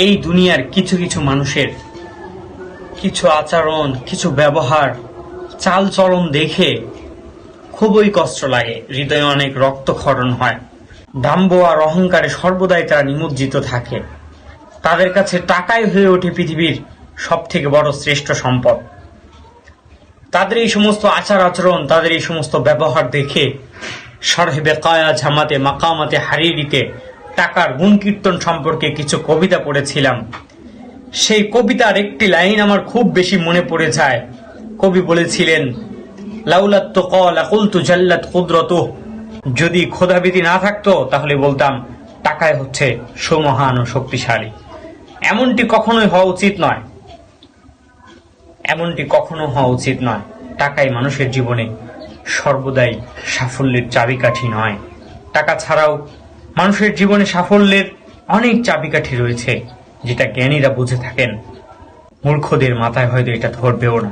এই দুনিয়ার কিছু কিছু মানুষের কিছু আচরণ, কিছু ব্যবহার, চাল চলন দেখে খুবই কষ্ট লাগে, হৃদয়ে অনেক রক্তক্ষরণ হয়। ডাম্ব আর অহংকারে সর্বদাই তারা নিমজ্জিত থাকে। তাদের কাছে টাকাই হয়ে ওঠে পৃথিবীর সব থেকে বড় শ্রেষ্ঠ সম্পদ। তাদের এই সমস্ত আচার আচরণ, তাদের এই সমস্ত ব্যবহার দেখে সরহেবে কায়া ঝামাতে মাকামাতে হারিরিতে টাকার গুণ কীর্তন সম্পর্কে কিছু কবিতা পড়েছিলাম। সেই কবিতার একটি লাইন আমার খুব বেশি মনে পড়ে যায়। কবি বলেছিলেন, লাউলাত তুকা লাকুলতু জাল্লাত কুদরতুহ, যদি খোদাভীতি না থাকতো তাহলে বলতাম টাকায় হচ্ছে সুমহান ও শক্তিশালী। এমনটি কখনোই হওয়া উচিত নয়, এমনটি কখনো হওয়া উচিত নয়। টাকাই মানুষের জীবনে সর্বদাই সাফল্যের চাবিকাঠি নয়। টাকা ছাড়াও মানুষের জীবনে সাফল্যের অনেক চাবিকাঠি রয়েছে, যেটা জ্ঞানীরা বুঝে থাকেন। মূর্খদের মাথায় হয়তো এটা ধরবেও না।